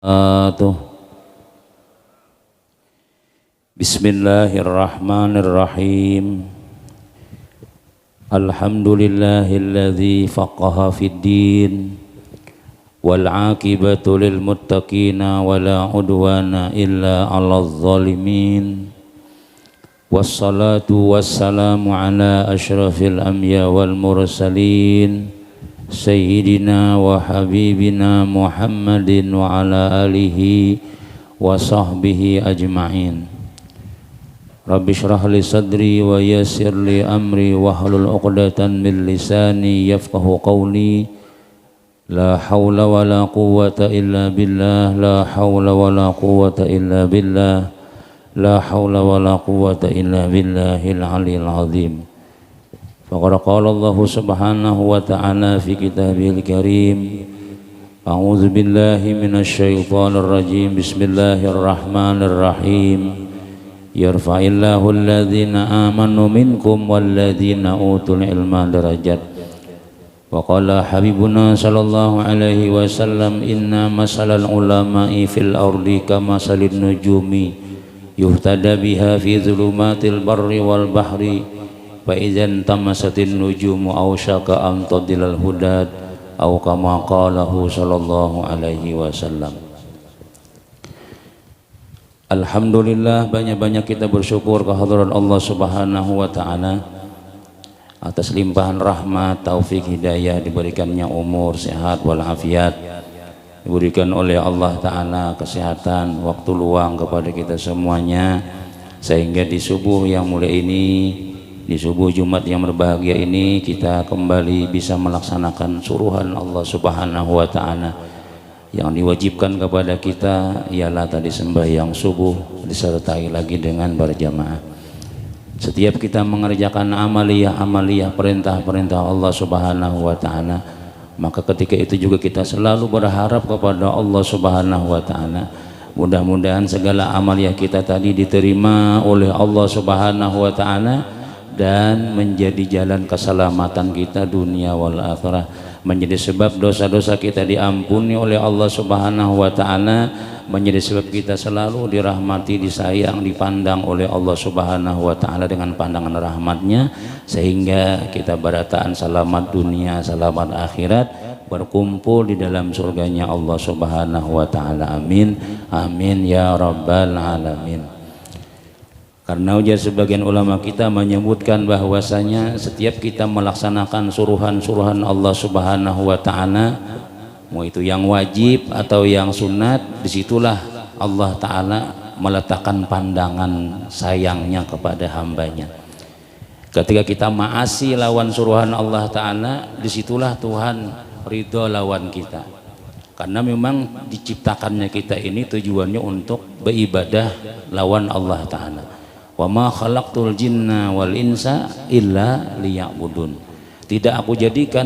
Tuh. Bismillahirrahmanirrahim. Alhamdulillahilladzi faqaha fid din wal 'aqibatu lil muttaqina wala 'udwana illa 'alal zalimin. Wassalatu wassalamu ala asyrafil anbiya wal mursalin Sayyidina wa habibina Muhammadin wa ala alihi wa sahbihi ajma'in. Rabbi shrah li sadri wa yassir li amri wa hlul 'uqdatan min lisani yafqahu qawli. La hawla wa la quwwata illa billah, la hawla wa la quwwata illa billah, la hawla wa la quwwata illa billahil aliyyil azim. Faqad qala Allah subhanahu wa ta'ala fi kitabihil karim. A'udzu billahi minasy syaithanir rajim. Bismillahirrahmanirrahim. Yarfa'illahu alladhina amanu minkum walladhina utul ilma darajat. Wa qala habibuna sallallahu alaihi wasallam inna masalal ulama'i fil ardi kamasalin nujumi yuhtada biha fi dhulumatil barri wal bahri. Fa idzan tamasatin nujumu aw syaka an tadilal hudad aw kama qalahu sallallahu alaihi wasallam. Alhamdulillah, banyak-banyak kita bersyukur kehadirat Allah Subhanahu wa taala atas limpahan rahmat, taufik, hidayah, diberikannya umur, sehat walafiat, diberikan oleh Allah taala kesehatan, waktu luang kepada kita semuanya, sehingga di subuh yang mulia ini, di subuh Jumat yang berbahagia ini, kita kembali bisa melaksanakan suruhan Allah Subhanahu wa ta'ala. Yang diwajibkan kepada kita ialah tadi sembahyang subuh disertai lagi dengan berjamaah. Setiap kita mengerjakan amaliyah perintah-perintah Allah Subhanahu wa ta'ala, maka ketika itu juga kita selalu berharap kepada Allah Subhanahu wa ta'ala, mudah-mudahan segala amaliyah kita tadi diterima oleh Allah Subhanahu wa ta'ala dan menjadi jalan keselamatan kita dunia wal akhirah, menjadi sebab dosa-dosa kita diampuni oleh Allah Subhanahu wa ta'ala, menjadi sebab kita selalu dirahmati, disayang, dipandang oleh Allah Subhanahu wa ta'ala dengan pandangan rahmatnya, sehingga kita barataan selamat dunia, selamat akhirat, berkumpul di dalam surganya Allah Subhanahu wa ta'ala. Amin, amin ya rabbal alamin. Karena ujar sebagian ulama kita menyebutkan bahwasanya setiap kita melaksanakan suruhan-suruhan Allah Subhanahu wa ta'ala, mau itu yang wajib atau yang sunat, disitulah Allah ta'ala meletakkan pandangan sayangnya kepada hambanya. Ketika kita maasi lawan suruhan Allah ta'ala, disitulah Tuhan ridho lawan kita. Karena memang diciptakannya kita ini tujuannya untuk beribadah lawan Allah ta'ala. Wa ma khalaqtul jinna wal insa illa liya'budun. Tidak aku jadikan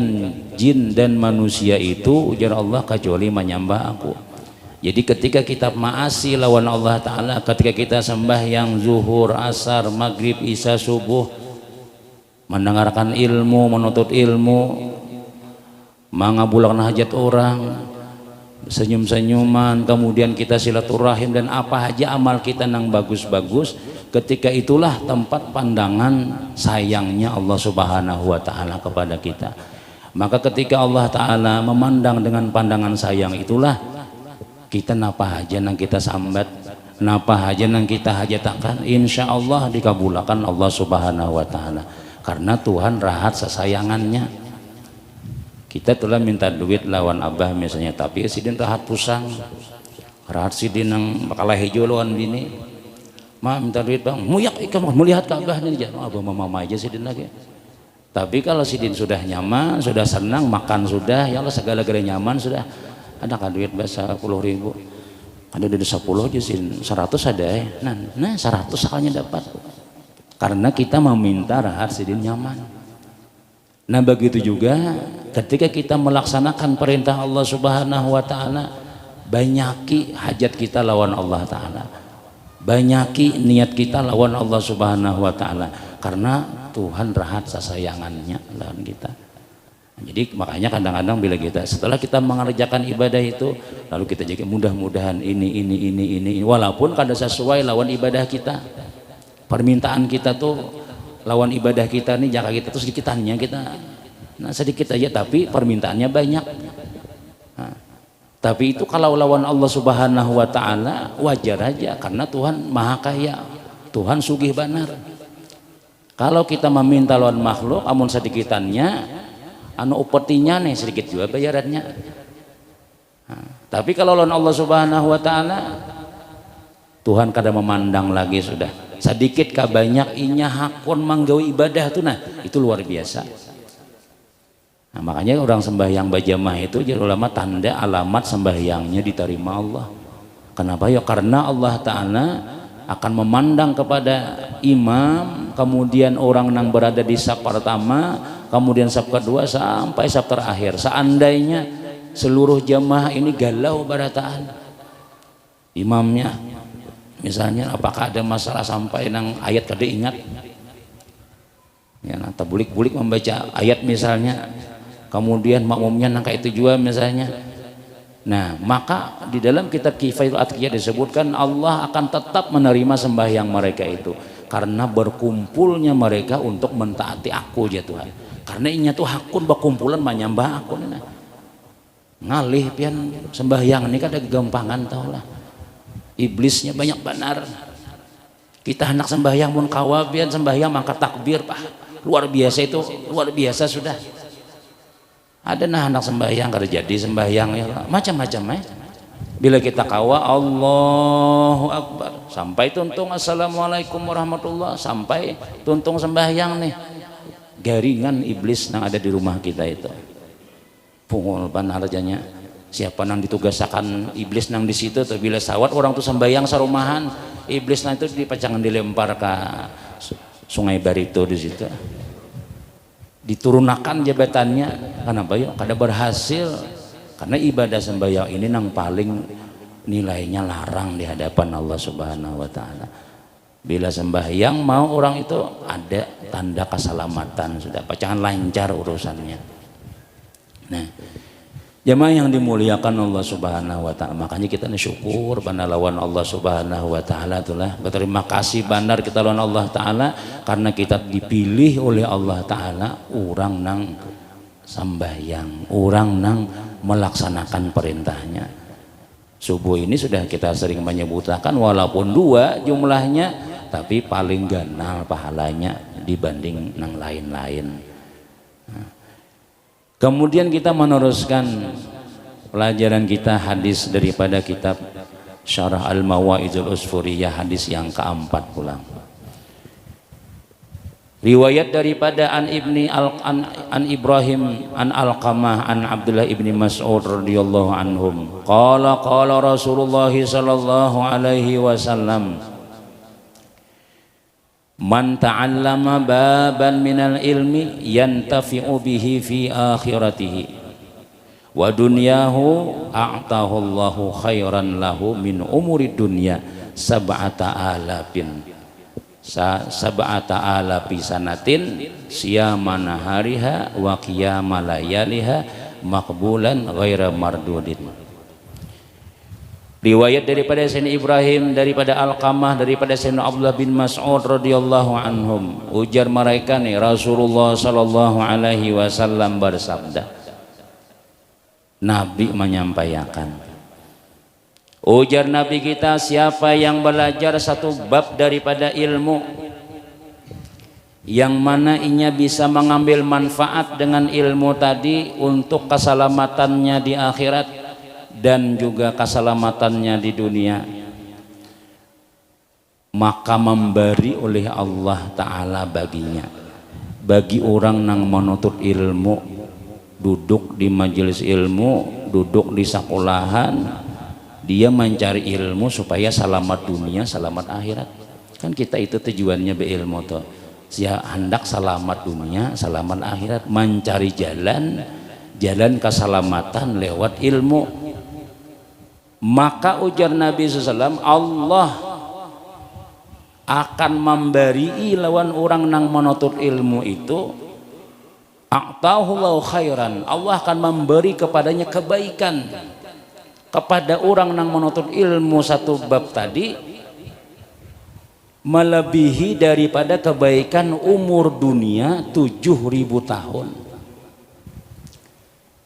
jin dan manusia itu, ujar Allah, kecuali menyembah aku. Jadi ketika kita maasi lawan Allah ta'ala, ketika kita sembahyang zuhur, asar, maghrib, isya, subuh, mendengarkan ilmu, menuntut ilmu, mengabulkan hajat orang, senyum-senyuman, kemudian kita silaturahim dan apa aja amal kita yang bagus-bagus, ketika itulah tempat pandangan sayangnya Allah Subhanahu wa ta'ala kepada kita. Maka ketika Allah ta'ala memandang dengan pandangan sayang itulah kita napa aja yang kita sambat, napa aja yang kita hajatakan, insya Allah dikabulkan Allah Subhanahu wa ta'ala, karena Tuhan rahat sesayangannya. Kita telah minta duit lawan abah misalnya, tapi sidin rahat pusang, rahat sidin yang bakalah hijau lawan bini, ma minta duit bang, muyak ikan melihat ke abah nih, jangan abah mama aja sidin lagi. Tapi kalau sidin sudah nyaman, sudah senang, makan sudah, ya Allah segala-galanya nyaman sudah, ada kan duit bahasa 10.000, ada di 10 aja sidin, 100 ada ya, nah 100 sekalinya dapat, karena kita meminta rahat sidin nyaman. Nah begitu juga ketika kita melaksanakan perintah Allah Subhanahu wa ta'ala, banyaki hajat kita lawan Allah ta'ala, banyaki niat kita lawan Allah Subhanahu wa ta'ala, karena Tuhan rahat sasayangannya lawan kita. Jadi makanya kadang-kadang bila setelah kita mengerjakan ibadah itu, lalu kita jadi mudah-mudahan ini walaupun kada sesuai lawan ibadah kita, permintaan kita tuh lawan ibadah kita nih, jaka kita tuh sedikitannya kita, nah sedikit aja tapi permintaannya banyak. Nah, tapi itu kalau lawan Allah Subhanahu wa Ta'ala wajar aja, karena Tuhan Maha Kaya, Tuhan sugih banar. Kalau kita meminta lawan makhluk, amun sedikitannya anu upetinya nih sedikit juga bayarannya. Nah, tapi kalau lawan Allah Subhanahu wa Ta'ala, Tuhan kada memandang lagi sudah. Sedikit ka banyak inya hakun manggawi ibadah tuh, nah itu luar biasa. Nah, makanya orang sembahyang berjamaah itu jadi ulama tanda alamat sembahyangnya diterima Allah. Kenapa ya? Karena Allah Ta'ala akan memandang kepada imam, kemudian orang yang berada di saf pertama, kemudian saf kedua sampai saf terakhir. Seandainya seluruh jamaah ini galau barataan, imamnya misalnya apakah ada masalah sampai nang ayat kada ingat ya, nanti bulik-bulik membaca ayat misalnya, kemudian makmumnya nang kayak itu juga misalnya. Nah, maka di dalam kitab Kifayatul Atqiyah disebutkan Allah akan tetap menerima sembahyang mereka itu karena berkumpulnya mereka untuk mentaati aku ya Tuhan. Karena inya tuh hakun berkumpulan menyembah aku nah. Ngalih pian sembahyang ini kada gampangan tau lah. Iblisnya banyak benar. Kita hendak sembahyang mun kawabian sembahyang mangkat takbir Pak. Luar biasa itu, luar biasa sudah. Ada nah anak sembahyang kada jadi sembahyang ya macam-macam ya. Bila kita kawa Allahu Akbar sampai tuntung Assalamualaikum warahmatullah, sampai tuntung sembahyang nih, garingan iblis yang ada di rumah kita itu pungul panarjanya. Siapa nang ditugasakan iblis nang di situ tuh, bila sawat orang tuh sembahyang sarumahan, iblis nang itu dipacangan dilempar ke Sungai Barito di situ, diturunkan jabatannya. Kenapa yuk kada berhasil? Karena ibadah sembahyang ini nang paling nilainya larang di hadapan Allah Subhanahu wa Ta'ala. Bila sembahyang mau orang itu ada tanda keselamatan sudah, pacangan lancar urusannya. Nah, jamaah yang dimuliakan Allah Subhanahu wa Ta'ala, makanya kita syukur pada lawan Allah Subhanahu wa Ta'ala itulah. Berterima kasih bandar kita lawan Allah Ta'ala karena kita dipilih oleh Allah Ta'ala orang nang sembahyang, orang nang melaksanakan perintahnya. Subuh ini sudah kita sering menyebutkan walaupun dua jumlahnya, tapi paling ganal pahalanya dibanding nang lain-lain. Kemudian kita meneruskan pelajaran kita hadis daripada kitab Syarah Al-Mawaidul Usfuriyah, hadis yang keempat pulang. Riwayat daripada an Ibrahim an Alqamah an Abdullah ibni Mas'ud radhiyallahu anhum qala Rasulullah sallallahu alaihi wasallam man ta'allama baban minal ilmi yantafi'u bihi fi akhiratihi wa dunyahu a'tahu Allahu khairan lahu min umuri dunya sab'ata alapi sanatin siyamana hariha wa qiyamalayaliha maqbulan ghaira mardudin. Riwayat daripada Sayyidina Ibrahim, daripada Alqamah, daripada Sayyidina Abdullah bin Mas'ud radhiyallahu anhum, ujar mereka nih, Rasulullah sallallahu alaihi wasallam bersabda, Nabi menyampaikan, ujar Nabi kita, siapa yang belajar satu bab daripada ilmu yang mana inya bisa mengambil manfaat dengan ilmu tadi untuk keselamatannya di akhirat dan juga keselamatannya di dunia, maka memberi oleh Allah Ta'ala baginya, bagi orang yang menuntut ilmu, duduk di majelis ilmu, duduk di sekolahan, dia mencari ilmu supaya selamat dunia, selamat akhirat. Kan kita itu tujuannya berilmu tuh, ya hendak selamat dunia, selamat akhirat, mencari jalan keselamatan lewat ilmu. Maka ujar Nabi SAW, Allah akan memberi lawan orang yang menuntut ilmu itu a'tahullahu khairan, Allah akan memberi kepadanya kebaikan. Kepada orang yang menuntut ilmu satu bab tadi melebihi daripada kebaikan umur dunia 7.000 tahun.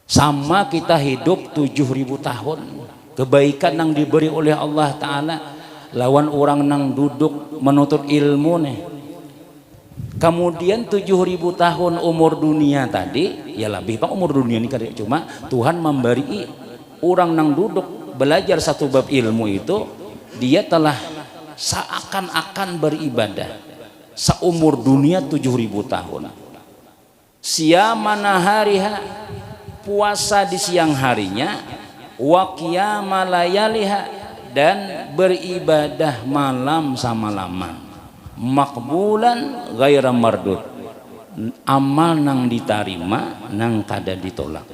Sama kita hidup 7.000 tahun. Kebaikan yang diberi oleh Allah Ta'ala lawan orang yang duduk menuntut ilmu nih. Kemudian 7.000 tahun umur dunia tadi, ya lebih pak umur dunia ini kan, cuma Tuhan memberi orang yang duduk belajar satu bab ilmu itu, dia telah seakan-akan beribadah seumur dunia 7.000 tahun. Siyamana hariha, puasa di siang harinya, wa qiyama layaliha, dan beribadah malam sama malaman. Makbulan ghaira mardud, amal nang diterima nang kada ditolak.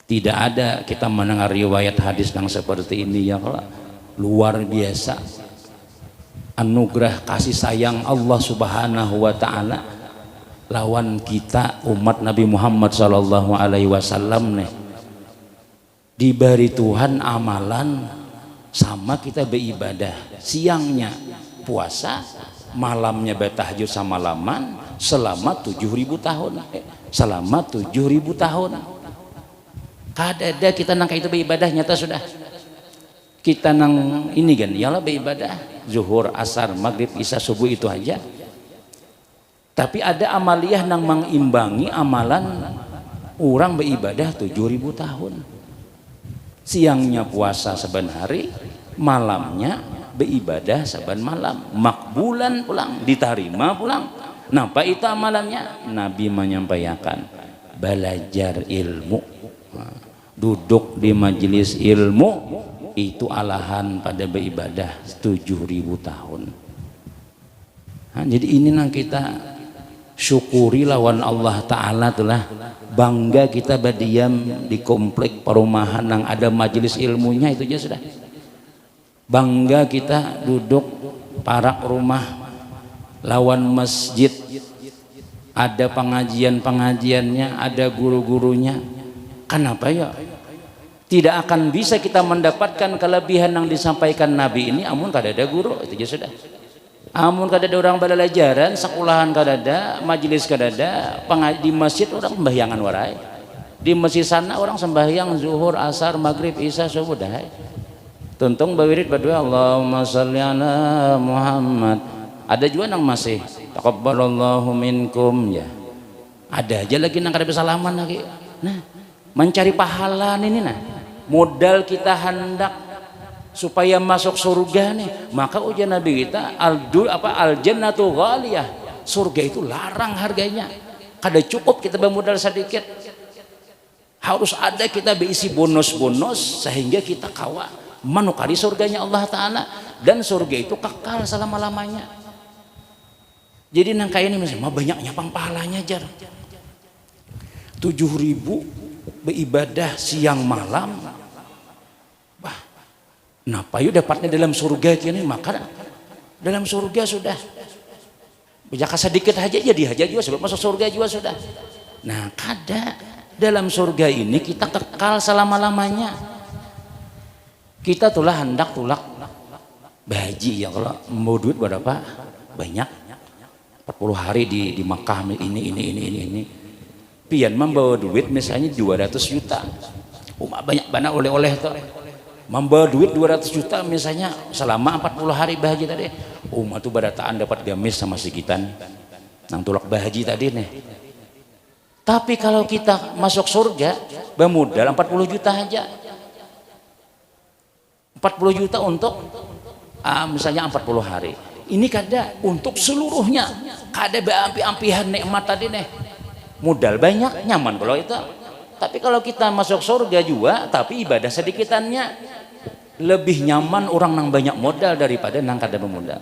Tidak ada kita mendengar riwayat hadis yang seperti ini ya, luar biasa anugerah kasih sayang Allah Subhanahu wa Ta'ala lawan kita umat Nabi Muhammad sallallahu alaihi wasallam nih, diberi Tuhan amalan sama kita beribadah, siangnya puasa, malamnya bertahajud sama laman selama 7.000 tahun. Selama 7.000 tahun. Kada kita nang itu beribadah nyata sudah. Kita nang ini kan, yalah beribadah zuhur, asar, maghrib, isya, subuh itu aja. Tapi ada amaliyah nang mengimbangi amalan orang beribadah 7.000 tahun. Siangnya puasa saban hari, malamnya beribadah saban malam, makbulan pulang, diterima pulang. Napa itu amalannya? Nabi menyampaikan belajar ilmu, duduk di majelis ilmu itu alahan pada beribadah 7.000 tahun. Nah, jadi ini nang kita syukuri lawan Allah Ta'ala telah bangga kita berdiam di komplek perumahan yang ada majelis ilmunya, itu aja sudah bangga kita duduk parak rumah lawan masjid, ada pengajian-pengajiannya, ada guru-gurunya. Kenapa ya? Tidak akan bisa kita mendapatkan kelebihan yang disampaikan Nabi ini amun kada ada guru, itu aja sudah. Amun kada ada orang belajaran, sekolahan kada ada, majelis kada ada, di masjid orang sembahyangan warai. Di masjid sana orang sembahyang zuhur, asar, maghrib, isya, subuh dah. Tuntung bawirid berdua Allahumma sholli ala Muhammad. Ada juga yang masih taqabbalallahu minkum ya. Ada aja lagi yang kada bisa salaman lagi. Nah, mencari pahala ini nah. Modal kita hendak supaya masuk surga nih. Maka ujian Nabi kita al jannatu ghaliyah. Surga itu larang harganya. Kada cukup kita bermodal sedikit. Harus ada kita berisi bonus-bonus sehingga kita kawa menukari surganya Allah Ta'ala, dan surga itu kekal selama-lamanya. Jadi nang kayak ini misalnya banyaknya pahalanya jar 7.000 beribadah siang malam. Bah, napa yuk dapatnya dalam surga kini? Maka dalam surga sudah jaka sedikit aja jadi aja juga sebelum masuk surga juga sudah. Nah kada dalam surga ini kita kekal selama-lamanya. Kita tulah hendak tulak bahaji ya, kalau mau duit berapa banyak 40 hari di Makkah ini pian membawa duit misalnya 200 juta banyak oleh-oleh tuh membawa duit 200 juta misalnya selama 40 hari bahaji tadi tuh barataan dapat gamis sama sikitan nang tulak bahaji tadi nih. Tapi kalau kita masuk surga bermodal 40 juta aja, 40 juta untuk misalnya 40 hari. Ini kada untuk seluruhnya, kada beampi-ampihan nikmat tadi nih. Modal banyak, nyaman kalau itu. Tapi kalau kita masuk surga juga, tapi ibadah sedikitannya lebih nyaman orang nang banyak modal daripada nang kada bermodal.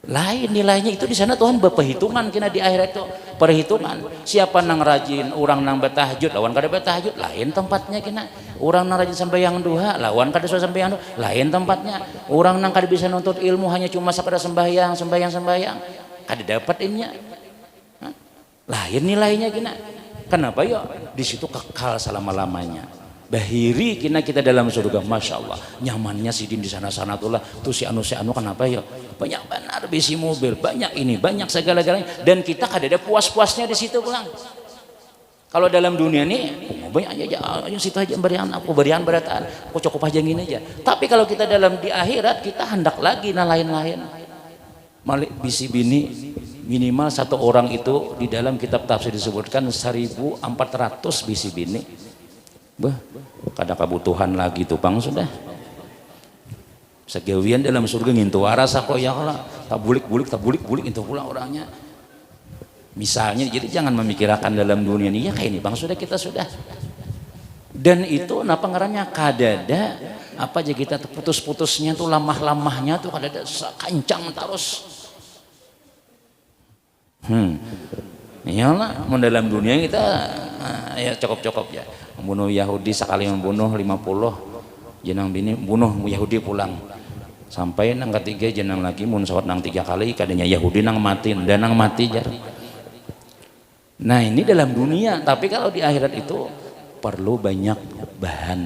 Lain nilainya itu di sana Tuhan berperhitungan kena di akhirat itu perhitungan. Siapa nang rajin, orang nang bertahajud, lawan kada bertahajud, lain tempatnya kena. Orang nang rajin sembahyang duha, lawan kada sembahyang duha, lain tempatnya. Orang nang kada bisa nuntut ilmu hanya cuma sekadar sembahyang, kada dapat ininya. lain nilainya kina. Kenapa ya? Di situ kekal selama-lamanya. Bahiri kita dalam surga, masya Allah, nyamannya sidin di sana-sana tuh lah. Tuh si anu kenapa ya? Banyak benar bisi mobil, banyak ini, banyak segala-galanya. Dan kita kadang ada puas-puasnya di situ pulang. Kalau dalam dunia nih, banyak aja, ayo situ aja berian berataan, aku cukup aja gini aja. Tapi kalau kita dalam di akhirat, kita hendak lagi lain-lain. Malik bisi bini minimal satu orang itu di dalam kitab tafsir disebutkan 1.400 bisi bini. Bah, kada kebutuhan lagi tuh bang sudah. Segawian dalam surga ngintu waras kok ya kalau tak bulik itu pula orangnya. Misalnya, jadi jangan memikirkan dalam dunia ini ya kayak ini bang sudah kita sudah. Dan itu apa ngarannya kadada apa aja kita putus-putusnya tuh lamah-lamahnya tuh kadada kancang terus. Iyalah, dalam dunia kita ya cukup ya. Membunuh Yahudi sekali membunuh 50 jenang bini bunuh Yahudi pulang. Sampai nang ketiga jenang lagi mun sawat nang 3 kali kadanya Yahudi nang mati dan nang mati jar. Nah, ini dalam dunia, tapi kalau di akhirat itu perlu banyak bahan.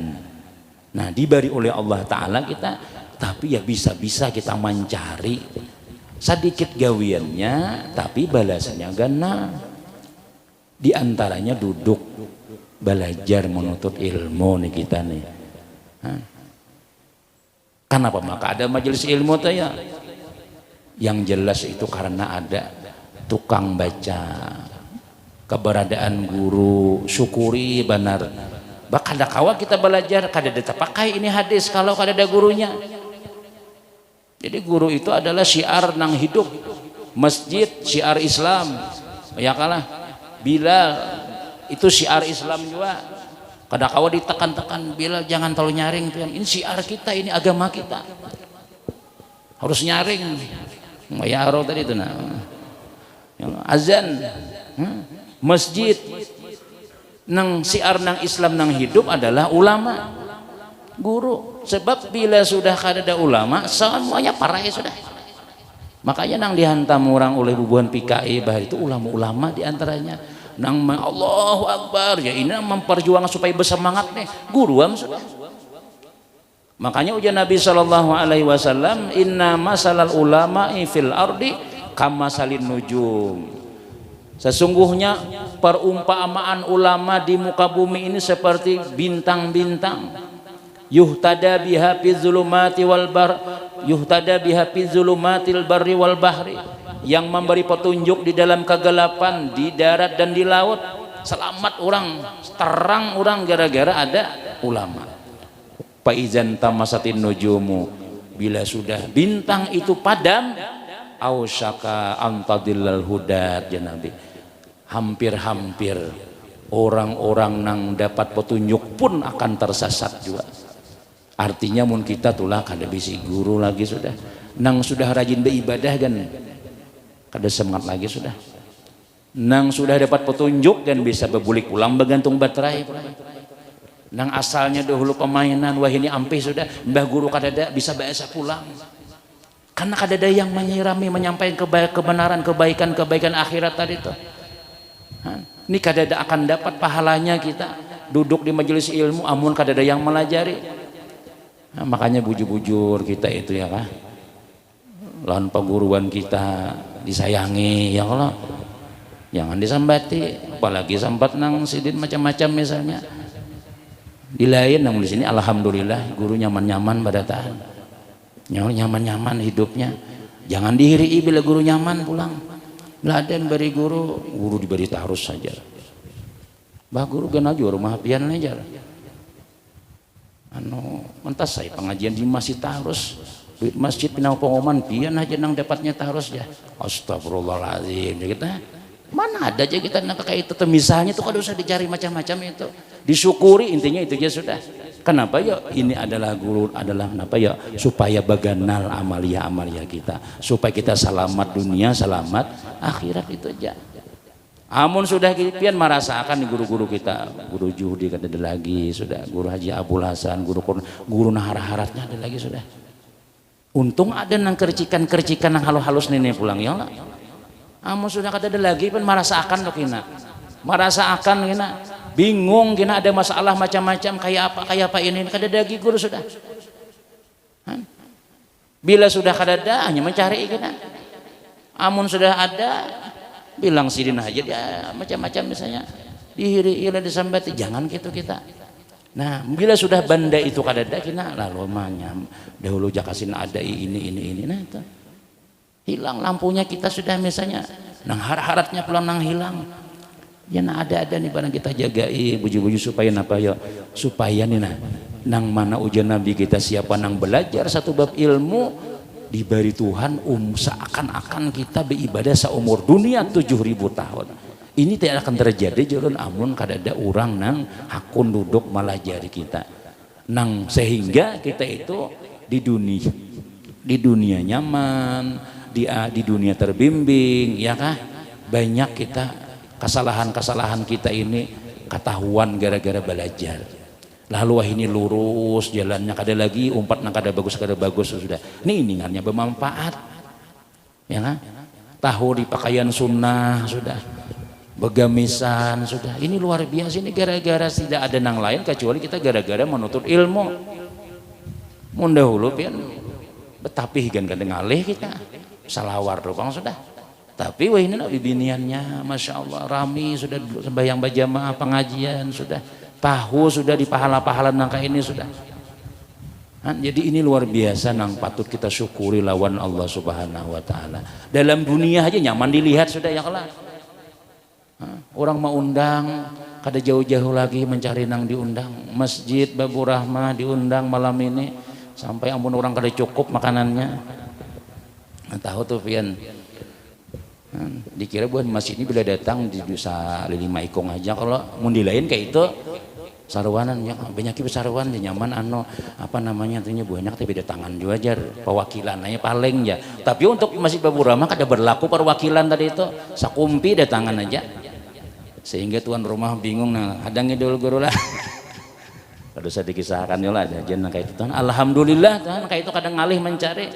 Nah, diberi oleh Allah Ta'ala kita, tapi ya bisa-bisa kita mencari sedikit gawiannya, tapi balasannya gana. Di antaranya duduk belajar menuntut ilmu nih kita nih. Kenapa maka ada majelis ilmu ya? Yang jelas itu karena ada tukang baca, keberadaan guru, syukuri benar. Bakal ada kawa kita belajar, kada ada pakai ini hadis kalau kada ada gurunya. Jadi guru itu adalah syiar nang hidup, masjid syiar Islam, ya kalah. Bilal itu syiar Islam juga. Kada kawa ditekan-tekan Bilal jangan terlalu nyaring tuh. Ini syiar kita, ini agama kita. Harus nyaring. Ya roh tadi itu nah. Azan, masjid nang syiar nang Islam nang hidup adalah ulama, guru. Sebab bila sudah kada ada ulama, semuanya parah ya sudah. Makanya nang dihantam orang oleh bubuhan PKI bahwa itu ulama-ulama diantaranya nang Allahu Akbar ya ini memperjuangkan supaya bersemangat nih guruan sudah. Makanya ujian Nabi Shallallahu Alaihi Wasallam inna masalal ulama fil ardi kamasalin nujum. Sesungguhnya perumpamaan ulama di muka bumi ini seperti bintang-bintang. Yuhtada biha fi zulumati wal bar yuhtada biha fi zulumatil barri wal bahri, yang memberi petunjuk di dalam kegelapan di darat dan di laut. Selamat orang, terang orang gara-gara ada ulama. Faizan tamasatin nujumu, bila sudah bintang itu padam, ausyaka antadillal hudat ya Nabi. Hampir-hampir orang-orang nang dapat petunjuk pun akan tersesat juga. Artinya mun kita tulah kada bisi guru lagi sudah. Nang sudah rajin beribadah kan kada semangat lagi sudah. Nang sudah dapat petunjuk dan bisa berbulik ulang bergantung baterai. Nang asalnya dahulu pemainan wah ini ampih sudah mbah guru kadada bisa bahasa pulang. Karena kadada yang menyirami menyampaikan kebenaran kebaikan akhirat tadi itu. Ini kadada akan dapat pahalanya kita duduk di majelis ilmu amun kadada yang melajari. Nah, makanya bujur-bujur kita itu ya kah lawan perguruan kita disayangi ya Allah, jangan disambati, apalagi sambat nang sidin macam-macam misalnya. Di lain namun di sini alhamdulillah guru nyaman-nyaman pada tahan, nyaman-nyaman hidupnya. Jangan dihiri bila guru nyaman pulang. Laden beri guru diberi taharus saja. Bah guru gana aja rumah pian aja. Mentas saya pengajian di masjid taharus. Duit masjid pinang pengumuman pian aja nang dapatnya taharus ya. Astagfirullahaladzim kita. Mana ada aja kita nang kayak itu misalnya tuh kada usah dicari macam-macam itu. Disyukuri intinya itu aja sudah. Kenapa ya ini adalah guru adalah kenapa ya supaya baganal amalia kita, supaya kita selamat dunia selamat akhirat itu aja. Amun sudah pian merasakan guru-guru kita, guru Juhudi kan ada lagi sudah, guru Haji Abdul Hasan, guru nahar-haratnya ada lagi sudah. Untung ada nang kercikan nang halus-halus nenek pulang ya Allah. Amun sudah kada ada lagi pun merasakan tuh kina, merasakan kina, bingung kina ada masalah macam-macam kayak apa ini kada ada lagi guru sudah. Bila sudah kada ada hanya mencari kina. Amun sudah ada bilang sidin aja dia macam-macam misalnya dihiri ila disambati jangan gitu kita. Nah bila sudah benda itu kada ada kina lalu manyam dahulu jakasin ada ini nah itu hilang lampunya kita sudah misalnya nang haratnya pulang nang hilang ya nah ada nih barang kita jagai buju-buju supaya napa ya supaya nih nah nang mana ujian nabi kita siapa nang belajar satu bab ilmu diberi Tuhan seakan-akan kita beribadah seumur dunia 7.000 tahun. Ini tidak akan terjadi jurun amun kada ada orang nang hakun duduk malah jari kita. Nang sehingga kita itu di dunia nyaman, di dunia terbimbing, ya kah? Banyak kita kesalahan-kesalahan kita ini ketahuan gara-gara belajar. Lalu wah ini lurus jalannya kada lagi umpat nang kada bagus sudah ini ingatnya bermanfaat ya kan tahu di pakaian sunnah sudah begamisan sudah ini luar biasa ini gara-gara tidak ada nang lain kecuali kita gara-gara menuntut ilmu mun dahulu pian betapih kan kada ngalih kita salawar doang sudah tapi wah ini bibiniannya masya Allah rami sudah sembahyang berjamaah pengajian sudah tahu sudah di pahala-pahala nangka ini sudah jadi ini luar biasa nang patut kita syukuri lawan Allah subhanahu wa ta'ala dalam dunia aja nyaman dilihat sudah ya kelak orang mau undang kada jauh-jauh lagi mencari nang diundang masjid Babu Rahmah diundang malam ini sampai ampun orang kada cukup makanannya tahu tuh pian dikira buat masjid ini bila datang di dusa lima ikong aja kalau mau dilain kayak itu sarwanan ya banyak sarwan nyaman apa namanya artinya banyak tapi ada tangan juga aja perwakilannya paling ya tapi untuk Masjid Babu Rahmah kada berlaku perwakilan tadi itu sakumpi ada tangan aja sehingga tuan rumah bingung nah hadangnya dulu guru lah kada usah dikisahkan lah jangan kayak itu alhamdulillah kan kayak itu kadang ngalih mencari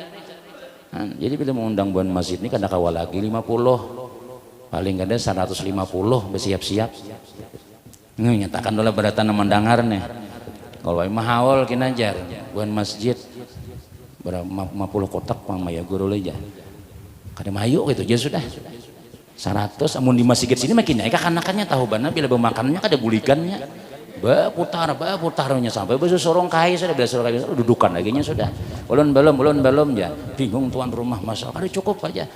jadi bila mengundang buan masjid ini kada kawal lagi 50 paling kada 150 bersiap-siap nyatakan dulu beratan mendengar nih kalau mahal kinajar buan masjid berapa 50 kotak pang maya guru aja kada mayu gitu aja sudah 100 amun di masjid sini makin naik anakannya tahu bana bila bemakannya kada bulikannya putarnya sampai besok sorong kai sudah bila sorong kai dudukan lagi nya sudah belum ya bingung tuan rumah masalah kada cukup aja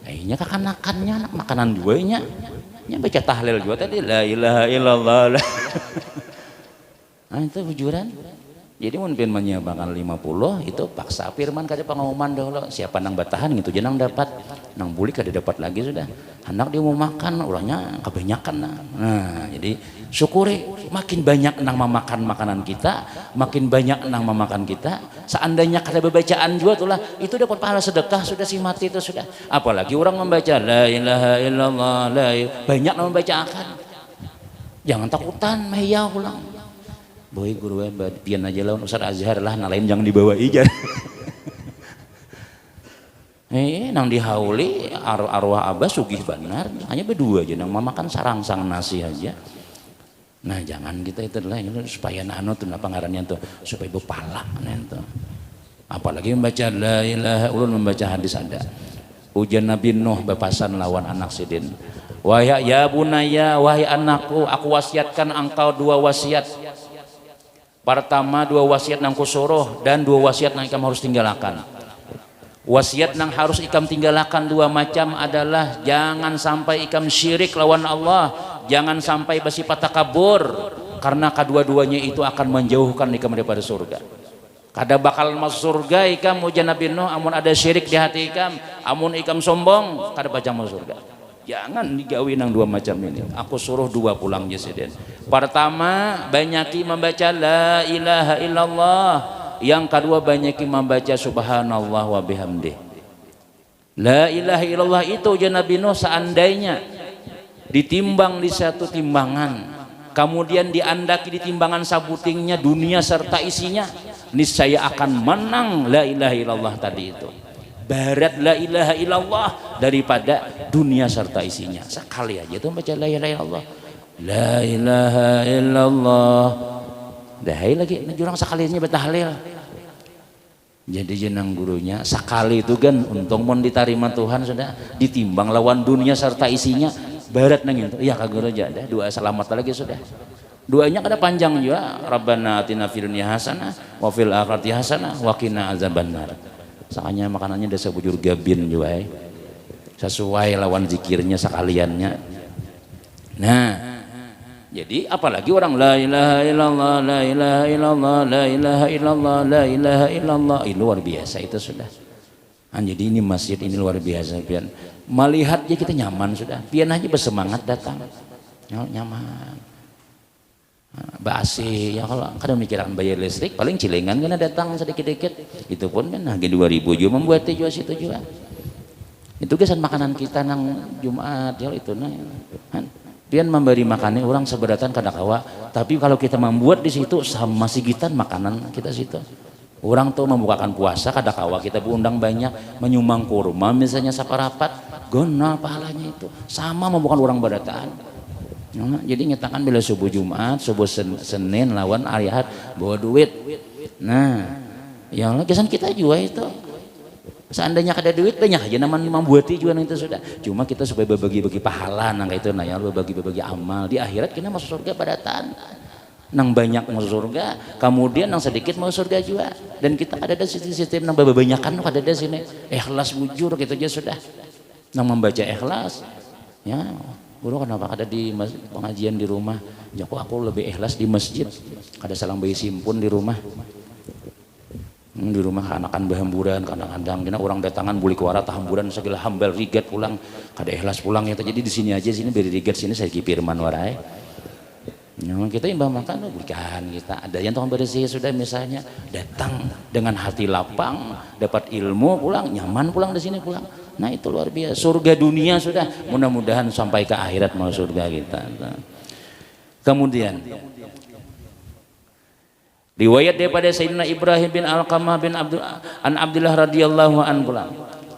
akhirnya kakanakannya makanan duanya nya baca tahlil juga tadi la ilaha illallah nah itu bujuran jadi mun pian menyiapkan 50 itu paksa firman kada pengumuman dahulu siapa nang batahan gitu jenang dapat nang buli kada dapat lagi sudah hendak dia mau makan ulahnya kebanyakan nah jadi syukuri makin banyak nang memakan makanan kita makin banyak nang memakan kita seandainya kada bacaan juga tulah itu dapat pahala sedekah sudah si mati itu sudah apalagi orang membaca la ilaha illallah banyak nang membacakan jangan takutan maya ulang boy guru pian aja lawan Ustaz Azhar lah nah lain jangan dibawa ijan nang dihauli arwah abah sugih benar hanya berdua aja nang memakan sarangsang nasi aja nah jangan kita itu lah supaya tuh pangarannya tuh supaya berpala itu apalagi membaca la ilaha ulun membaca hadis ada ujian Nabi Nuh bepasan lawan anak sidin wahai ya bunaya wahai anakku aku wasiatkan engkau 2 wasiat pertama 2 wasiat nang kusuruh dan 2 wasiat nang ikam harus tinggalkan wasiat nang harus ikam tinggalkan 2 macam adalah jangan sampai ikam syirik lawan Allah jangan sampai bersifat takabur karena kedua-duanya itu akan menjauhkan ikam daripada surga kada bakal masuk surga ikam ujian Nabi Nuh amun ada syirik di hati ikam amun ikam sombong kada baca masuk surga jangan digawi nang 2 macam ini aku suruh 2 pulang jesiden pertama banyaki membaca la ilaha illallah yang kedua banyaki membaca subhanallah wa bihamdih la ilaha illallah itu ujian Nabi Nuh seandainya ditimbang di satu timbangan kemudian diandaki di timbangan sabutingnya dunia serta isinya niscaya akan menang la ilaha illallah tadi itu barat la ilaha illallah daripada dunia serta isinya. Sekali aja tuh baca la ilaha illallah, la ilaha illallah, dah lagi jurang sekalinya betahlil. Jadi jenang gurunya sekali itu kan untung mau diterima Tuhan sudah, ditimbang lawan dunia serta isinya barat nang itu. Iya kak guru aja dah dua selamat lagi sudah. Doanya kada panjang juga, Rabbana atina fid dunya hasanah wa fil akhirati hasanah wa qina azabannar. Sakanya makanannya desa bujur gabin juga sesuai lawan zikirnya sekaliannya. Nah, jadi apalagi orang la ilaha illallah, la ilaha illallah, la ilaha illallah, la ilaha illallah, ini luar biasa itu sudah. Jadi ini masjid ini luar biasa pian. Melihatnya kita nyaman sudah. Pian aja bersemangat datang. Nyaman. Basi ya kalau kadang mikiran bayar listrik paling cilengan kena datang sedikit-dikit. Itu pun kan harga 2.000 juga membuat jual situ juga. Itu kesan makanan kita nang Jumat ya itu nah. Pian memberi makannya orang seberatan kada kawa, tapi kalau kita membuat di situ sama sigitan makanan kita situ. Orang tuh membukakan puasa kada kawa kita diundang banyak menyumbang kurma misalnya saparapat, gona pahalanya itu sama membukakan orang badataan. Nah, jadi nyatakan bila subuh Jumat, subuh Senin lawan hari Ahad bawa duit. Nah, yang kesan kita juga itu. Seandainya ada duit banyak aja namanya membuati juga itu sudah. Cuma kita supaya berbagi-bagi pahala nang itu nah ya berbagi-bagi amal di akhirat kita masuk surga padatan. Nang banyak masuk surga, kemudian nang sedikit masuk surga juga. Dan kita ada di sistem nang bebanyakan ada di sini. Ikhlas bujur gitu aja sudah. Nang membaca ikhlas. Ya, guru kenapa ada di pengajian di rumah? Ya kok aku lebih ikhlas di masjid. Ada salang bayi simpun di rumah. Di rumah anakan bahamburan kadang-kadang kena orang datangan buli kuara tahamburan segala hambal rigat pulang kada ikhlas pulang ya jadi di sini aja sini beri rigat sini saya kipirman warai yang kita imbang makan bukan kita ada yang tukang bersih sudah misalnya datang dengan hati lapang dapat ilmu pulang nyaman pulang di sini pulang nah itu luar biasa surga dunia sudah mudah-mudahan sampai ke akhirat mau surga kita. Kemudian riwayat daripada Sayyidina Ibrahim bin Alqamah bin Abdullah radhiyallahu anhu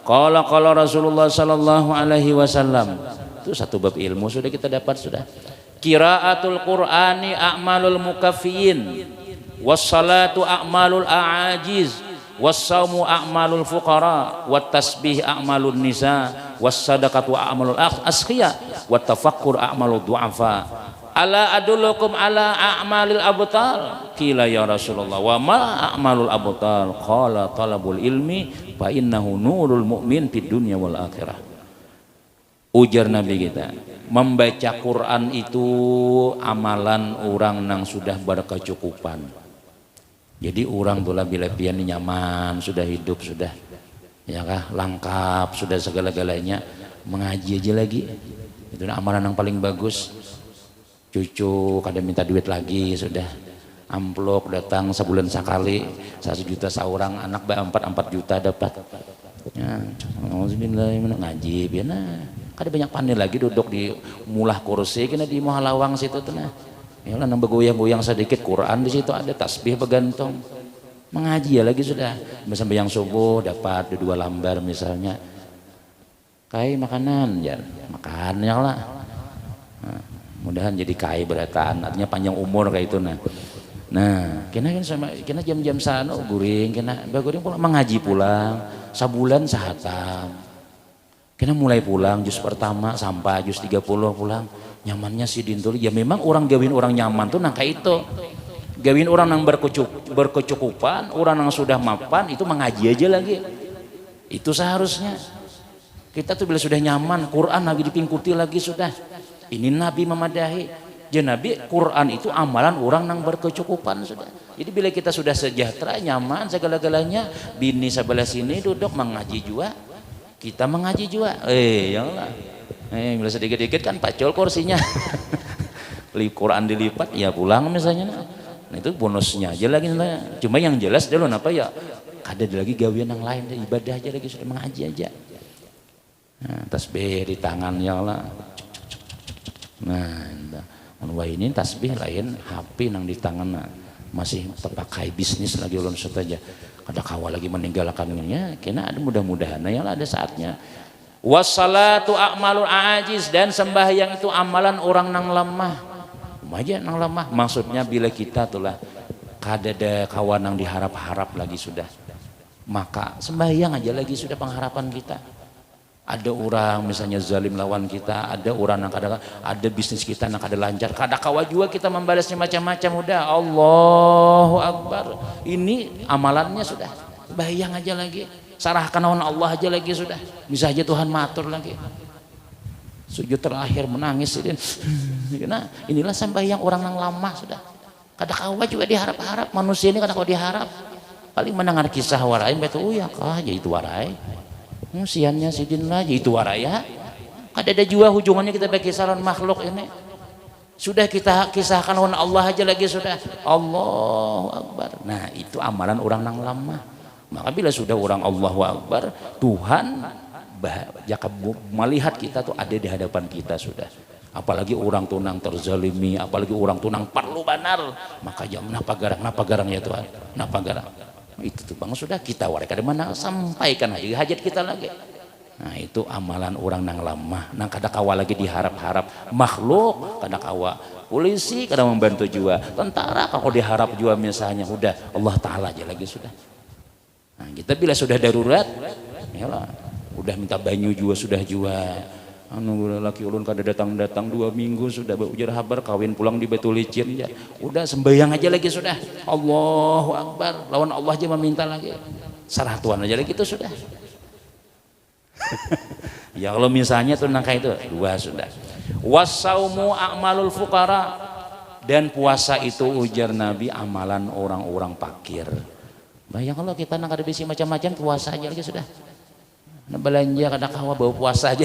qala Rasulullah sallallahu alaihi wasallam itu satu bab ilmu sudah kita dapat sudah qiraatul qur'ani a'malul mukaffiin was salatu a'malul a'ajiz was saumu a'malul fuqara wat tasbih a'malun nisa was sadaqatu a'malul asqiya wat tafakkur a'malud du'afa. Ala adullukum ala a'malil abtal qila ya Rasulullah wa ma a'malul abtal qala talabul ilmi fa innahu nurul mu'min fid dunya wal akhirah. Ujar Nabi kita membaca Quran itu amalan orang nang sudah berkecukupan. Jadi orang tulah bila pian nyaman sudah hidup sudah ya kah lengkap sudah segala-galanya mengaji aja lagi itu amalan yang paling bagus. Cucu kadang minta duit lagi sudah amplop datang sebulan sekali 1 juta seorang anak 4 juta dapat ya ngaji biar kadang banyak pandai lagi duduk di mulah kursi kena di Mahalawang situ tuh nah ya lah nambah goyang-goyang sedikit Quran di situ ada tasbih bergantung mengaji ya lagi sudah sampai yang subuh dapat 2 lembar misalnya kayak makanan ya makannya lah nah, mudahan jadi kaya berataan artinya panjang umur kayak itu nah kena jam-jam sana guring kena guring pulang mengaji pulang sabulan sahatam kena mulai pulang juz pertama sampai juz 30 pulang nyamannya si dintul ya memang orang gawin orang nyaman tuh nangka itu gawin orang yang berkecukupan orang yang sudah mapan itu mengaji aja lagi itu seharusnya kita tuh bila sudah nyaman Quran lagi dipingkuti lagi sudah ini Nabi memadahi ya Nabi Quran itu amalan orang yang berkecukupan sudah jadi bila kita sudah sejahtera nyaman segala-galanya bini sebelah sini duduk mengaji juga kita mengaji juga ya Allah bila sedikit-dikit kan pacol kursinya Quran dilipat ya pulang misalnya nah itu bonusnya aja lagi cuma yang jelas dulu apa ya ada lagi gawian yang lain ibadah aja lagi sudah mengaji aja nah, tasbih di tangan ya Allah nah wah ini tasbih lain HP nang di tangan masih terpakai bisnis lagi ulun saja kada kawa lagi meninggalkannya kena ada mudah-mudahan ya ada saatnya. Wassalatu a'malul ajiz, dan sembahyang itu amalan orang nang lemah. Aja nang lemah maksudnya bila kita tulah kada ada kawan nang diharap-harap lagi sudah, maka sembahyang aja lagi sudah pengharapan kita. Ada orang misalnya zalim lawan kita, ada orang yang kadang ada bisnis kita yang kada lancar, kada kawa juga kita membalasnya macam-macam. Udah Allahu Akbar, ini amalannya sudah. Sembahyang aja lagi, sarahkan lawan Allah aja lagi sudah. Bisa aja Tuhan matur lagi. Sujud terakhir menangis ini. Nah, inilah sembahyang orang yang lama sudah. Kada kawa juga diharap-harap, manusia ini kada kawa diharap. Paling mendengar kisah warai betul ya kah jadi itu warai. Siannya sidin lah jadi itu warai ya. Kada ada juga hujungannya kita bagi saran makhluk ini. Sudah kita kisahkan lawan Allah aja lagi sudah. Allahu Akbar. Nah, itu amalan orang yang lama. Maka bila sudah orang Allahu Akbar, Tuhan jika melihat kita tuh ada di hadapan kita sudah. Apalagi orang tunang terzalimi, apalagi orang tunang perlu benar, maka jangan napa garang ya Tuhan, napa garang. Itu tuh bang sudah kita warga dari mana sampaikan aja hajat kita lagi. Nah itu amalan orang nang lama, nang kada kawa lagi diharap-harap makhluk, kada kawa polisi kada membantu juga, tentara kalau diharap juga misalnya, udah Allah Taala aja lagi sudah. Nah, kita bila sudah darurat, yalah, udah minta banyu juga sudah juga. Anu laki ulun kada datang 2 minggu sudah ujar habar kawin pulang di Batu Licin ya. Udah sembahyang aja lagi sudah. Allahu Akbar, lawan Allah aja meminta lagi. Sarah Tuhan aja lagi itu sudah. Ya kalau misalnya tuh nangka itu 2 sudah. Wasaumu a'malul fuqara, dan puasa itu ujar Nabi amalan orang-orang fakir. Bayang kalau kita nang kada bisi macam-macam puasa aja lagi sudah. Nah, belanja kada kawa bawa puasa aja.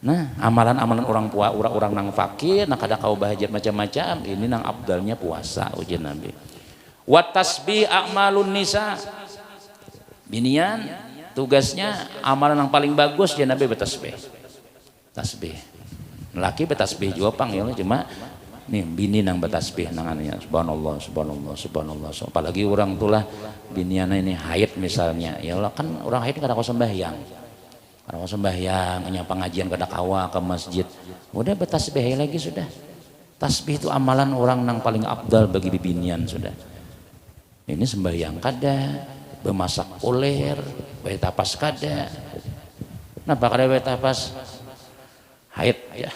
Nah, amalan-amalan orang nang fakir, nang kada kawa bahajat macam-macam, ini nang abdalnya puasa ujar Nabi. Wa tasbih a'malun nisa. Binian tugasnya amalan yang paling bagus ya Nabi bertasbih. Tasbih. Laki bertasbih juga pang ya, cuma nih bini nang bertasbih nangannya subhanallah subhanallah subhanallah. Apalagi orang tulah biniana ini haid misalnya, ya Allah kan orang haid kada kawa sembahyang. Kada kawa sembahyang, nya pengajian kada kawa ke masjid. Udah bertasbih lagi sudah. Tasbih itu amalan orang nang paling abdal bagi binian sudah. Ini sembahyang kada, bemasak uler, bae tapas kada. Napa kada bae tapas? Haid ya.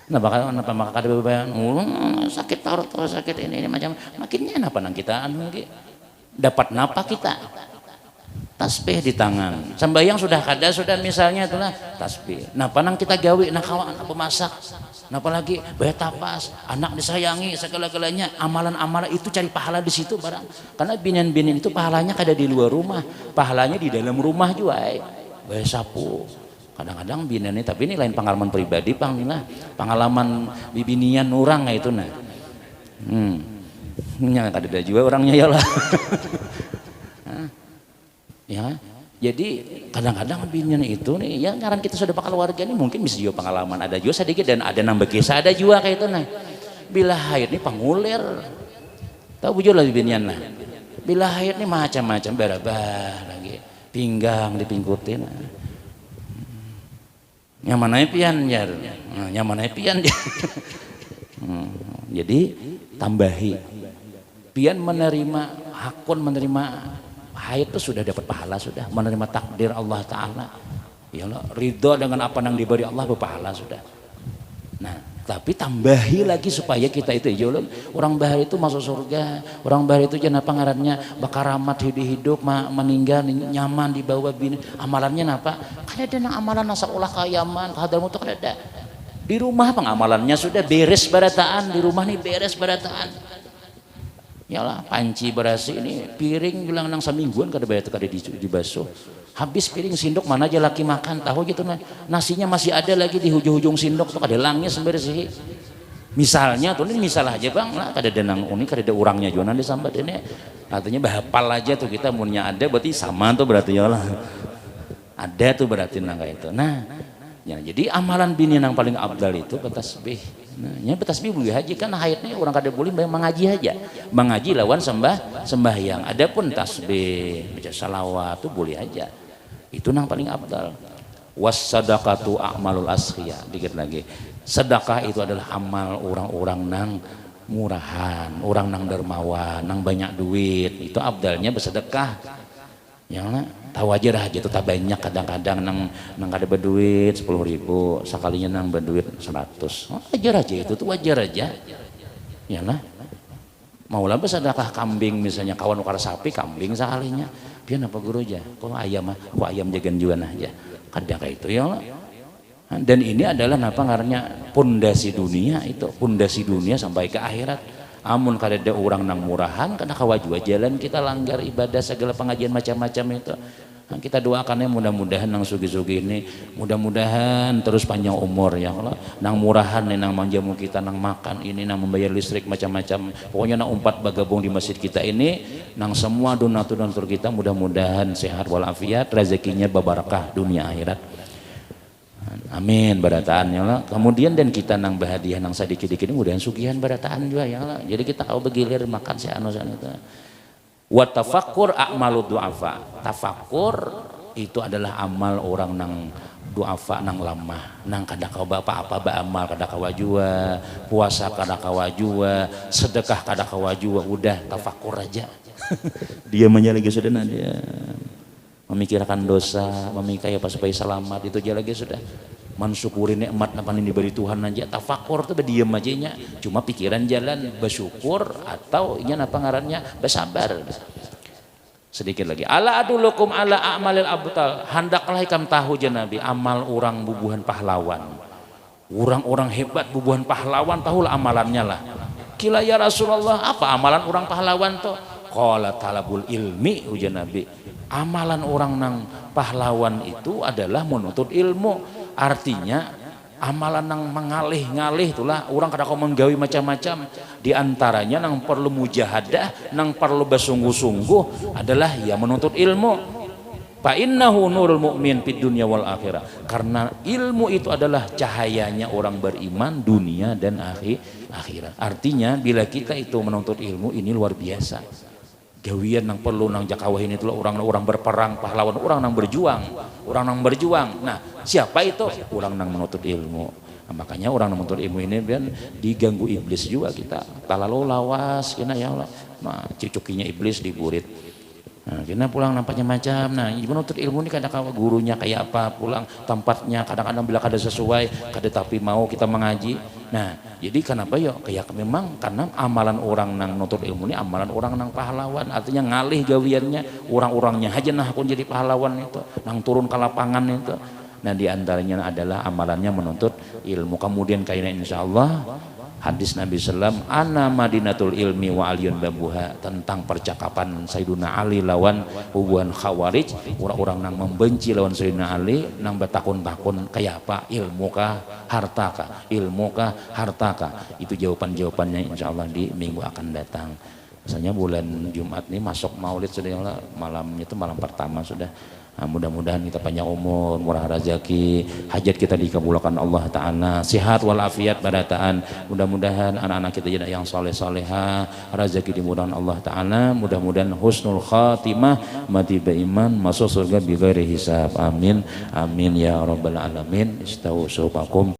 Napa maka kada beban sakit tarot sakit ini macam makinnya napa nang kita anu dapat napa kita tasbih di tangan sembahyang sudah kada sudah misalnya itulah tasbih napa nang kita gawe nak kawan apa masak napa lagi bayar tapas anak disayangi segala-galanya amalan-amalan itu cari pahala di situ barang karena binian-binian itu pahalanya kada di luar rumah pahalanya di dalam rumah juga bayar sapu. Kadang-kadang binian ini, tapi ini lain pengalaman pribadi pang lah, pengalaman bibinian orang itu nah, nya kada juga orangnya ya lah, ya, jadi kadang-kadang binian itu nih, ya ngaran kita sudah bakal warga ini mungkin bisa juga pengalaman ada juga sedikit dan ada nambah kisah ada juga kayak itu nah, bila haid ini pangulir, tahu bujur lah binian lah, bila haid ini macam-macam berabah lagi, pinggang dipingkutin. Nyamanai pian ya, nyamanai pian ya. Jadi tambahi, pian menerima hakun menerima haid itu sudah dapat pahala sudah, menerima takdir Allah Taala. Ya Allah, ridho dengan apa yang diberi Allah berpahala sudah. Nah, tapi tambahi lagi supaya kita itu ya Allah, orang bahar itu masuk surga, orang bahar itu jangan apa ngarannya bakaramat hidup meninggal nyaman di bawah bini amalannya apa? Kada ada nang amalan nasa ulah kayaman kadarmu tuh kada ada. Di rumah pengamalannya sudah beres barataan, di rumah nih beres barataan. Yalah panci berasi ini piring bilang nang samingguan kada bayar kada dibasuh. Habis piring sindok mana aja laki makan tahu gitu nah. Nasinya masih ada lagi di ujung-ujung sindok tuh kada langnya sembersih. Misalnya tuh ini misal aja bang lah kada ada nang unik kada ada orangnya juga nanti sambat ini. Artinya bahapal aja tuh kita punya ada berarti sama tuh berarti ya lah. Ada tuh berarti nang kayak itu. Nah, ya, jadi amalan bini yang paling abdal itu bertasbih. Nah, nya betasbih boleh haji kan haidnya orang kada boleh mengaji aja. Mengaji lawan sembahyang. Adapun tasbih, baca salawat itu boleh aja. Itu nang paling abdal. Was sadaqatu a'malul asqiya. Dikit lagi. Sedekah itu adalah amal orang-orang nang murahan, orang nang dermawan, nang banyak duit. Itu abdalnya bersedekah. Ya lah, tahu aja dah gitu tak banyak kadang-kadang nang kada berduit 10.000 sekalinya nang berduit 100. Oh, wajar aja itu tuh wajar aja. Ya lah. Maulah bersedekah kambing misalnya kawan ukar sapi kambing sekalinya. Pian apa guru aja. Kalau ayam mah, aku ayam jagan juan aja. Kadang kayak itu ya lah. Dan ini adalah apa ngarannya pondasi dunia itu, pondasi dunia sampai ke akhirat. Amun kada ada orang nang murahan kada kawajua jalan kita langgar ibadah segala pengajian macam-macam itu. Nah, kita doakannya mudah-mudahan nang sugi-sugi ini mudah-mudahan terus panjang umur ya Allah. Nang murahan nih nang manjamu kita nang makan ini nang membayar listrik macam-macam. Pokoknya nang umpat bagabung di masjid kita ini nang semua donatur-donatur kita mudah-mudahan sehat walafiat rezekinya berbarakah dunia akhirat. Amin barataan ya Allah. Kemudian dan kita nang bahadiah nang sadikit-dikit ini mudahan sugihan barataan juga ya Allah. Jadi kita kau begilir makan si anu itu. Wa tafakkur a'malu du'afa. Tafakkur itu adalah amal orang nang du'afa nang lemah. Nang kada kau apa-apa ba amal kada kau jua, puasa kada kau jua, sedekah kada kau jua, udah tafakkur aja. Dia lagi sudah dia. Memikirkan dosa, memikirkan apa supaya selamat itu aja lagi sudah. Mensyukuri nikmat apa yang diberi Tuhan aja. Tafakur tuh berdiam aja nya. Cuma pikiran jalan bersyukur atau inya apa ngarannya bersabar. Sedikit lagi. Ala adulukum ala a'malil abtal. Handaklah ikam tahu je Nabi amal orang bubuhan pahlawan. Orang-orang hebat bubuhan pahlawan tahulah amalannya lah. Kila ya Rasulullah apa amalan orang pahlawan tuh? Qala talabul ilmi ujian Nabi. Amalan orang nang pahlawan itu adalah menuntut ilmu. Artinya amalan nang mengalih-ngalih itulah orang kada kau menggawi macam-macam. Di antaranya nang perlu mujahadah, nang perlu bersungguh-sungguh adalah ya menuntut ilmu. Fa innahu nurul mu'min fid dunya wal akhirah. Karena ilmu itu adalah cahayanya orang beriman dunia dan akhirat. Artinya bila kita itu menuntut ilmu ini luar biasa. Gawian nang perlu nang jakawahin itu orang berperang pahlawan orang nang berjuang. Nah siapa itu orang nang menuntut ilmu. Nah, makanya orang nang menuntut ilmu ini biar diganggu iblis juga kita talalu lawas kena ya Allah nah cucukinya iblis diburit. Nah, kena pulang nampaknya macam. Nah, menuntut ilmu ini kadang-kadang gurunya kayak apa, pulang tempatnya kadang-kadang bila kada sesuai, kada tapi mau kita mengaji. Nah, jadi kenapa ya? Kayak memang karena amalan orang nang nuntut ilmu ini amalan orang nang pahlawan, artinya ngalih gawiannya, orang-orangnya aja nah aku jadi pahlawan itu, nang turun ke lapangan itu. Nah, di antaranya adalah amalannya menuntut ilmu. Kemudian kayaknya insyaallah hadis Nabi Sallam ana madinatul ilmi wa aliyun babuha tentang percakapan Sayyiduna Ali lawan hubungan khawarij orang-orang nang membenci lawan Sayyiduna Ali nang bertakun-takun kayak apa ilmu kah harta kah ilmu kah harta kah itu jawaban-jawabannya insyaallah di minggu akan datang. Misalnya bulan Jumat ini masuk Maulid sudah malamnya itu malam pertama sudah. Nah, mudah-mudahan kita panjang umur, murah rezeki, hajat kita dikabulkan Allah Ta'ala, sehat walafiat barataan. Mudah-mudahan anak-anak kita jadi yang soleh-soleha, rezeki dimudahkan Allah Ta'ala. Mudah-mudahan husnul khatimah, mati beriman, masuk surga bighairi hisab. Amin, amin ya rabbal alamin. Istausufakum.